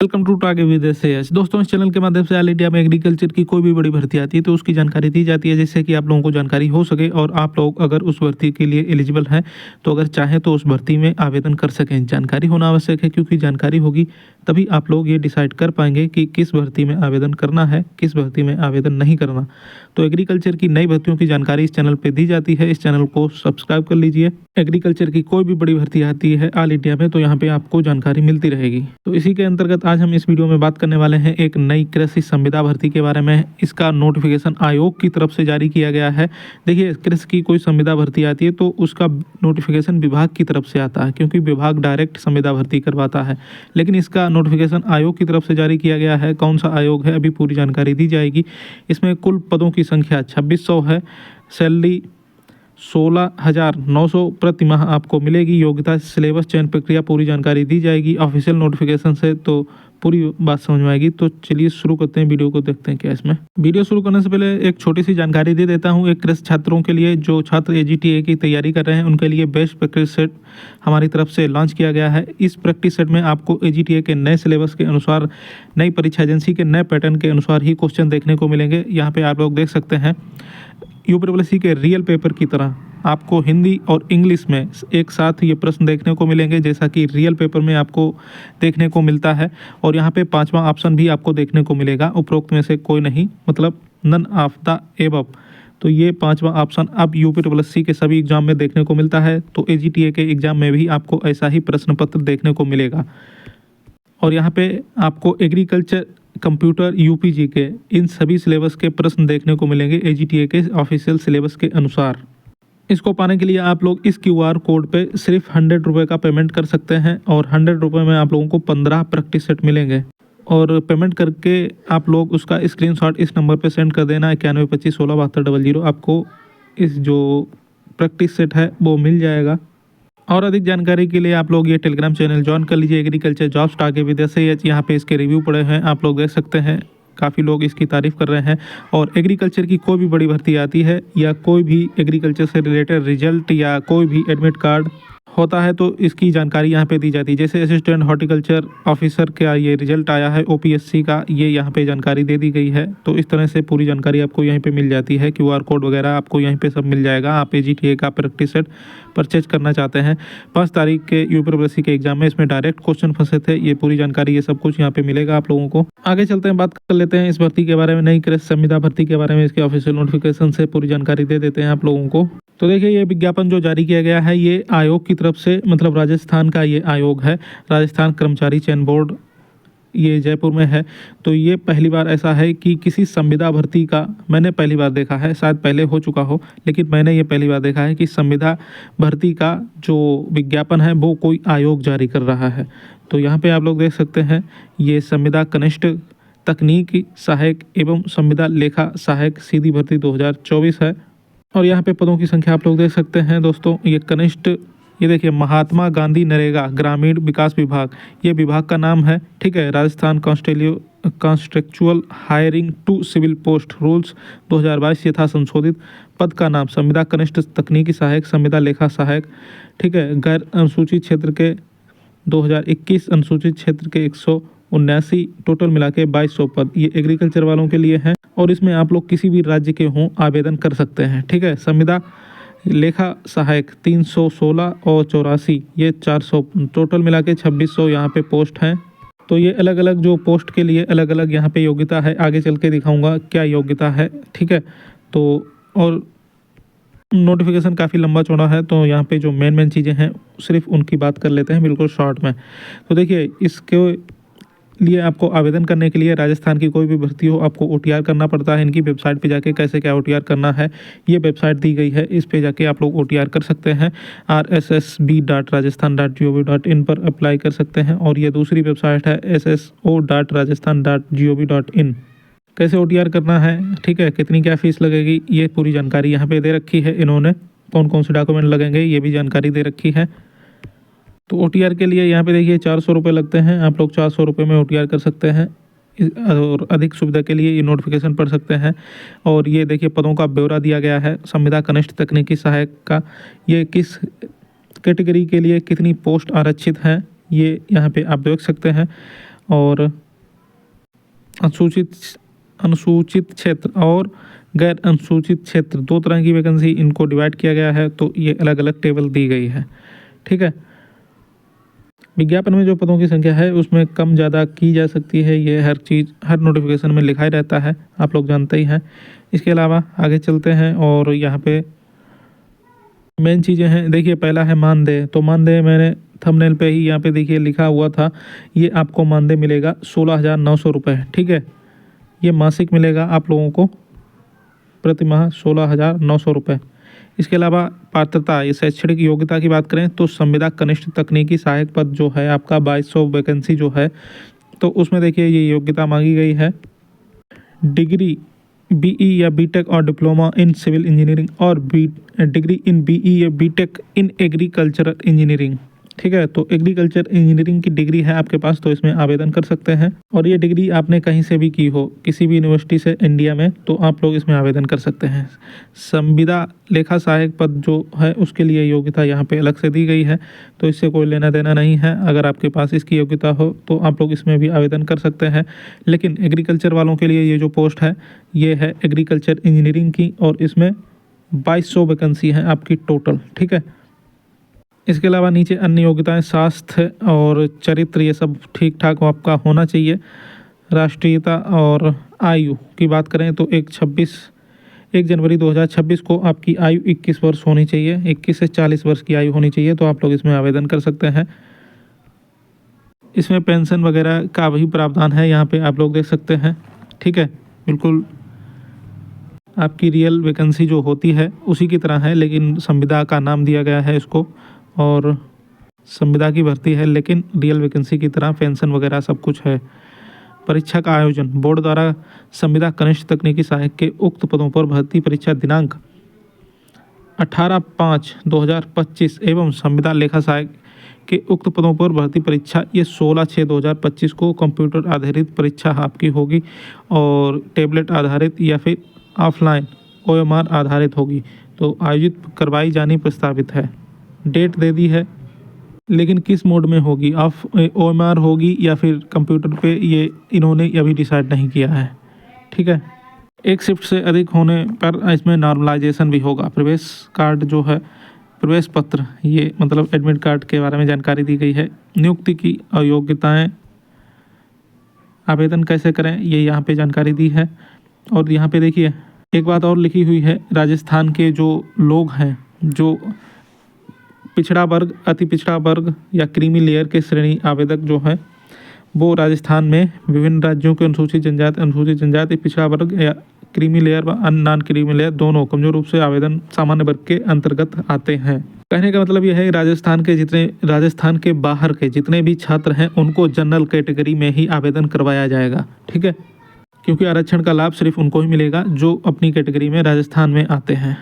Welcome to टागे विदेश से यश। दोस्तों, इस चैनल के माध्यम से ऑल इंडिया में एग्रीकल्चर की कोई भी बड़ी भर्ती आती है तो उसकी जानकारी दी जाती है, जिससे कि आप लोगों को जानकारी हो सके और आप लोग अगर उस भर्ती के लिए एलिजिबल हैं तो अगर चाहें तो उस भर्ती में आवेदन कर सकें। जानकारी होना आवश्यक है, क्योंकि जानकारी होगी तभी आप लोग ये डिसाइड कर पाएंगे कि किस भर्ती में आवेदन करना है, किस भर्ती में आवेदन नहीं करना। तो एग्रीकल्चर की नई भर्तियों की जानकारी इस चैनल पर दी जाती है। इस चैनल को सब्सक्राइब कर लीजिए। एग्रीकल्चर की कोई भी बड़ी भर्ती आती है ऑल इंडिया में तो यहाँ पे आपको जानकारी मिलती रहेगी। तो इसी के अंतर्गत आज हम इस वीडियो में बात करने वाले हैं एक नई कृषि संविदा भर्ती के बारे में। इसका नोटिफिकेशन आयोग की तरफ से जारी किया गया है। देखिए, कृषि की कोई संविदा भर्ती आती है तो उसका नोटिफिकेशन विभाग की तरफ से आता है, क्योंकि विभाग डायरेक्ट संविदा भर्ती करवाता है। लेकिन इसका नोटिफिकेशन आयोग की तरफ से जारी किया गया है। कौन सा आयोग है, अभी पूरी जानकारी दी जाएगी। इसमें कुल पदों की संख्या 2600 है। सैलरी 16,900 प्रति माह आपको मिलेगी। योग्यता, सिलेबस, चयन प्रक्रिया पूरी जानकारी दी जाएगी ऑफिशियल नोटिफिकेशन से, तो पूरी बात समझ में आएगी। तो चलिए शुरू करते हैं, वीडियो को देखते हैं क्या इसमें। वीडियो शुरू करने से पहले एक छोटी सी जानकारी दे देता हूं। एक कृषि छात्रों के लिए, जो छात्र एजीटीए की तैयारी कर रहे हैं, उनके लिए बेस्ट प्रैक्टिस सेट हमारी तरफ से लॉन्च किया गया है। इस प्रैक्टिस सेट में आपको एजीटीए के नए सिलेबस के अनुसार, नई परीक्षा एजेंसी के नए पैटर्न के अनुसार ही क्वेश्चन देखने को मिलेंगे। यहाँ पे आप लोग देख सकते हैं, यूपीएससी के रियल पेपर की तरह आपको हिंदी और इंग्लिश में एक साथ ये प्रश्न देखने को मिलेंगे, जैसा कि रियल पेपर में आपको देखने को मिलता है। और यहाँ पे 5वां ऑप्शन भी आपको देखने को मिलेगा, उपरोक्त में से कोई नहीं, मतलब नन ऑफ द एबव। तो ये 5वां ऑप्शन अब यूपीएससी के सभी एग्जाम में देखने को मिलता है। तो एजीटीए के एग्जाम में भी आपको ऐसा ही प्रश्न पत्र देखने को मिलेगा। और यहाँ पे आपको एग्रीकल्चर, कंप्यूटर, यूपीजी के इन सभी सिलेबस के प्रश्न देखने को मिलेंगे एजीटीए के ऑफिशियल सिलेबस के अनुसार। इसको पाने के लिए आप लोग इस क्यूआर कोड पे सिर्फ 100 रुपये का पेमेंट कर सकते हैं, और 100 रुपये में आप लोगों को 15 प्रैक्टिस सेट मिलेंगे। और पेमेंट करके आप लोग उसका स्क्रीनशॉट इस नंबर पे सेंड कर देना, 9125167200। आपको इस जो प्रैक्टिस सेट है वो मिल जाएगा। और अधिक जानकारी के लिए आप लोग ये टेलीग्राम चैनल ज्वाइन कर लीजिए, एग्रीकल्चर जॉब्स टागे विदेश से। यहाँ पे इसके रिव्यू पड़े हैं, आप लोग देख सकते हैं। काफ़ी लोग इसकी तारीफ़ कर रहे हैं। और एग्रीकल्चर की कोई भी बड़ी भर्ती आती है, या कोई भी एग्रीकल्चर से रिलेटेड रिजल्ट या कोई भी एडमिट कार्ड होता है, तो इसकी जानकारी यहाँ पे दी जाती है। जैसे असिस्टेंट हॉर्टिकल्चर ऑफिसर का ये रिजल्ट आया है ओपीएससी का, ये यहाँ पे जानकारी दे दी गई है। तो इस तरह से पूरी जानकारी आपको यहीं पे मिल जाती है। क्यूआर कोड वगैरह आपको यहीं पे सब मिल जाएगा। आप एजीटीए का प्रैक्टिस सेट परचेज करना चाहते हैं, 5 तारीख के यूपीएससी के एग्जाम में इसमें डायरेक्ट क्वेश्चन फंसे थे, ये पूरी जानकारी, ये सब कुछ यहाँ पे मिलेगा आप लोगों को। आगे चलते हैं, बात कर लेते हैं इस भर्ती के बारे में, नई कृषि संविदा भर्ती के बारे में। इसके ऑफिशियल नोटिफिकेशन से पूरी जानकारी दे देते हैं आप लोगों को। तो देखिए, ये विज्ञापन जो जारी किया गया है, ये आयोग की तरफ से, मतलब राजस्थान का ये आयोग है, राजस्थान कर्मचारी चयन बोर्ड, ये जयपुर में है। तो ये पहली बार ऐसा है कि किसी संविदा भर्ती का, मैंने पहली बार देखा है, शायद पहले हो चुका हो, लेकिन मैंने ये पहली बार देखा है कि संविदा भर्ती का जो विज्ञापन है वो कोई आयोग जारी कर रहा है। तो यहाँ पे आप लोग देख सकते हैं, ये संविदा कनिष्ठ तकनीकी सहायक एवं संविदा लेखा सहायक सीधी भर्ती 2024 है। और यहाँ पे पदों की संख्या आप लोग देख सकते हैं दोस्तों। ये कनिष्ठ, ये देखिए, महात्मा गांधी नरेगा ग्रामीण विकास विभाग, ये विभाग का नाम है, ठीक है। Rajasthan contractual hiring to civil post rules 2022 यथा संशोधित। पद का नाम संविदा कनिष्ठ तकनीकी सहायक, संविदा लेखा सहायक, ठीक है। गैर अनुसूचित क्षेत्र के 2021, अनुसूचित क्षेत्र के 179, टोटल मिला के 2200 पद, ये एग्रीकल्चर वालों के लिए हैं। और इसमें आप लोग किसी भी राज्य के हों आवेदन कर सकते हैं, ठीक है। संविदा लेखा सहायक 316 और 84, ये 400, टोटल मिला के 2600 यहाँ पे पोस्ट हैं। तो ये अलग अलग जो पोस्ट के लिए अलग अलग यहाँ पे योग्यता है, आगे चल के दिखाऊंगा क्या योग्यता है, ठीक है। तो और नोटिफिकेशन काफ़ी लंबा चौड़ा है, तो यहाँ पे जो मेन चीज़ें हैं सिर्फ उनकी बात कर लेते हैं बिल्कुल शॉर्ट में। तो देखिए, इसके लिए आपको आवेदन करने के लिए राजस्थान की कोई भी भर्ती हो, आपको ओटीआर करना पड़ता है। इनकी वेबसाइट पे जाके कैसे क्या ओटीआर करना है, ये वेबसाइट दी गई है, इस पे जाके आप लोग ओटीआर कर सकते हैं। rssb.rajasthan.gov.in पर अप्लाई कर सकते हैं। और ये दूसरी वेबसाइट है sso.rajasthan.gov.in। कैसे ओटीआर करना है, ठीक है, कितनी क्या फीस लगेगी, ये पूरी जानकारी यहाँ पे दे रखी है इन्होंने। कौन कौन से डॉक्यूमेंट लगेंगे ये भी जानकारी दे रखी है। तो ओटीआर के लिए यहाँ पे देखिए 400 रुपये लगते हैं, आप लोग 400 रुपये में ओटीआर कर सकते हैं। और अधिक सुविधा के लिए ये नोटिफिकेशन पढ़ सकते हैं। और ये देखिए, पदों का ब्यौरा दिया गया है। संविदा कनिष्ठ तकनीकी सहायक का, ये किस कैटेगरी के लिए कितनी पोस्ट आरक्षित हैं, ये यहाँ पे आप देख सकते हैं। और अनुसूचित क्षेत्र और गैर अनुसूचित क्षेत्र, दो तरह की वैकेंसी इनको डिवाइड किया गया है। तो ये अलग अलग टेबल दी गई है, ठीक है। विज्ञापन में जो पदों की संख्या है उसमें कम ज़्यादा की जा सकती है, ये हर चीज़ हर नोटिफिकेशन में लिखा ही रहता है, आप लोग जानते ही हैं। इसके अलावा आगे चलते हैं और यहाँ पे मेन चीज़ें हैं। देखिए पहला है मानदेय। तो मानदेय मैंने थंबनेल पे ही यहाँ पे देखिए लिखा हुआ था, ये आपको मानदेय मिलेगा 16,900 रुपये, ठीक है। ये मासिक मिलेगा आप लोगों को प्रति माह 16,900 रुपये। इसके अलावा पात्रता, ये शैक्षणिक योग्यता की बात करें तो संविदा कनिष्ठ तकनीकी सहायक पद जो है आपका 2200 वैकेंसी जो है, तो उसमें देखिए ये योग्यता मांगी गई है। डिग्री बीई या बीटेक और डिप्लोमा इन सिविल इंजीनियरिंग और डिग्री इन बीई या बीटेक इन एग्रीकल्चरल इंजीनियरिंग, ठीक है। तो एग्रीकल्चर इंजीनियरिंग की डिग्री है आपके पास तो इसमें आवेदन कर सकते हैं। और ये डिग्री आपने कहीं से भी की हो, किसी भी यूनिवर्सिटी से इंडिया में, तो आप लोग इसमें आवेदन कर सकते हैं। संविदा लेखा सहायक पद जो है उसके लिए योग्यता यहाँ पे अलग से दी गई है, तो इससे कोई लेना देना नहीं है। अगर आपके पास इसकी योग्यता हो तो आप लोग इसमें भी आवेदन कर सकते हैं। लेकिन एग्रीकल्चर वालों के लिए ये जो पोस्ट है ये है एग्रीकल्चर इंजीनियरिंग की, और इसमें 2200 वैकेंसी है आपकी टोटल, ठीक है। इसके अलावा नीचे अन्य योग्यताएं, स्वास्थ्य और चरित्र, ये सब ठीक ठाक आपका होना चाहिए। राष्ट्रीयता और आयु की बात करें तो 1 जनवरी 2026 को आपकी आयु 21 वर्ष होनी चाहिए, 21 से 40 वर्ष की आयु होनी चाहिए, तो आप लोग इसमें आवेदन कर सकते हैं। इसमें पेंशन वगैरह का भी प्रावधान है, यहाँ पे आप लोग देख सकते हैं, ठीक है। बिल्कुल आपकी रियल वैकेंसी जो होती है उसी की तरह है, लेकिन संविदा का नाम दिया गया है इसको, और संविदा की भर्ती है लेकिन रियल वैकेंसी की तरह पेंशन वगैरह सब कुछ है। परीक्षा का आयोजन बोर्ड द्वारा संविदा कनिष्ठ तकनीकी सहायक के उक्त पदों पर भर्ती परीक्षा दिनांक 18/5/2025 एवं संविदा लेखा सहायक के उक्त पदों पर भर्ती परीक्षा ये 16/6/2025 को कंप्यूटर आधारित परीक्षा आपकी होगी, और टेबलेट आधारित या फिर ऑफलाइन OMR आधारित होगी, तो आयोजित करवाई जानी प्रस्तावित है। डेट दे दी है, लेकिन किस मोड में होगी, OMR होगी या फिर कंप्यूटर पे, ये इन्होंने अभी डिसाइड नहीं किया है, ठीक है। एक शिफ्ट से अधिक होने पर इसमें नॉर्मलाइजेशन भी होगा। प्रवेश कार्ड जो है, प्रवेश पत्र, ये मतलब एडमिट कार्ड के बारे में जानकारी दी गई है। नियुक्ति की योग्यताएं, आवेदन कैसे करें, ये यहाँ पे जानकारी दी है। और यहाँ पे देखिए एक बात और लिखी हुई है, राजस्थान के जो लोग हैं, जो पिछड़ा वर्ग, अति पिछड़ा वर्ग या क्रीमी लेयर के श्रेणी आवेदक जो है, वो राजस्थान में विभिन्न राज्यों के अनुसूचित जनजाति, पिछड़ा वर्ग या क्रीमी लेयर व नॉन क्रीमी लेयर दोनों कमजोर रूप से आवेदन सामान्य वर्ग के अंतर्गत आते हैं। कहने का मतलब यह है राजस्थान के बाहर के जितने भी छात्र हैं उनको जनरल कैटेगरी में ही आवेदन करवाया जाएगा, ठीक है, क्योंकि आरक्षण का लाभ सिर्फ उनको ही मिलेगा जो अपनी कैटेगरी में राजस्थान में आते हैं।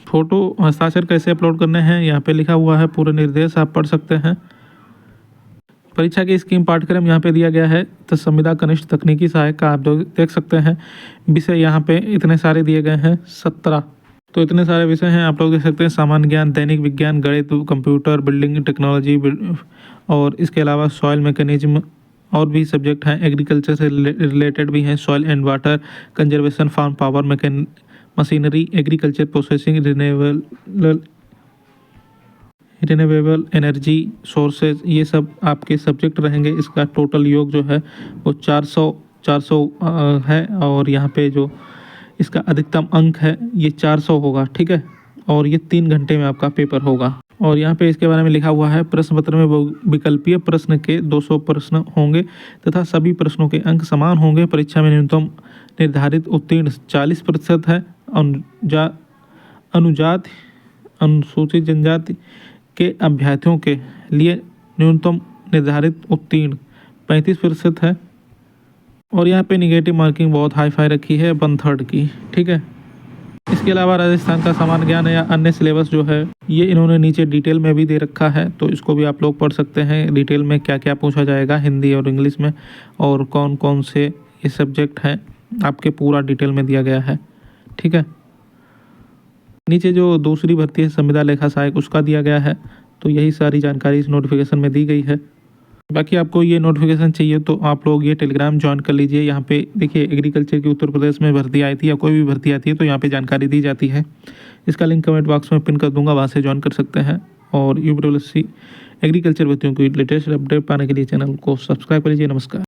फोटो हस्ताक्षर कैसे अपलोड करने हैं यहाँ पे लिखा हुआ है, पूरे निर्देश आप पढ़ सकते हैं। परीक्षा की स्कीम पाठ्यक्रम यहाँ पे दिया गया है, तो संविदा कनिष्ठ तकनीकी सहायक का आप देख सकते हैं। विषय यहाँ पे इतने सारे दिए गए हैं, 17, तो इतने सारे विषय हैं आप लोग देख सकते हैं। सामान्य ज्ञान, दैनिक विज्ञान, गणित, कंप्यूटर, बिल्डिंग टेक्नोलॉजी, और इसके अलावा सॉइल मैकेनिज्म और भी सब्जेक्ट हैं। एग्रीकल्चर से रिलेटेड भी हैं, soil and water conservation, farm power, machinery, agriculture processing, renewable energy sources, ये सब आपके सब्जेक्ट रहेंगे। इसका टोटल योग जो है वो 400 है, और यहाँ पे जो इसका अधिकतम अंक है ये 400 होगा, ठीक है। और ये 3 घंटे में आपका पेपर होगा। और यहाँ पे इसके बारे में लिखा हुआ है, प्रश्न पत्र में विकल्पीय प्रश्न के 200 प्रश्न होंगे तथा सभी प्रश्नों के अंक समान होंगे। परीक्षा में न्यूनतम निर्धारित उत्तीर्ण 40% है। अनुसूचित जनजाति के अभ्यर्थियों के लिए न्यूनतम निर्धारित उत्तीर्ण 35% है। और यहाँ पे निगेटिव मार्किंग बहुत हाई फाई रखी है, 1/3 की, ठीक है। इसके अलावा राजस्थान का सामान्य ज्ञान या अन्य सिलेबस जो है ये इन्होंने नीचे डिटेल में भी दे रखा है, तो इसको भी आप लोग पढ़ सकते हैं। डिटेल में क्या क्या पूछा जाएगा हिंदी और इंग्लिश में, और कौन कौन से ये सब्जेक्ट हैं आपके पूरा डिटेल में दिया गया है, ठीक है। नीचे जो दूसरी भर्ती है संविदा लेखा सहायक, उसका दिया गया है, तो यही सारी जानकारी इस नोटिफिकेशन में दी गई है। बाकी आपको ये नोटिफिकेशन चाहिए तो आप लोग ये टेलीग्राम ज्वाइन कर लीजिए। यहाँ पे देखिए एग्रीकल्चर की उत्तर प्रदेश में भर्ती आई थी या कोई भी भर्ती आती है तो यहाँ पे जानकारी दी जाती है। इसका लिंक कमेंट बॉक्स में पिन कर दूंगा, वहाँ से ज्वाइन कर सकते हैं। और यूपीडब्ल्यूएससी एग्रीकल्चर भर्तियों की लेटेस्ट अपडेट पाने के लिए चैनल को सब्सक्राइब कर लीजिए। नमस्कार।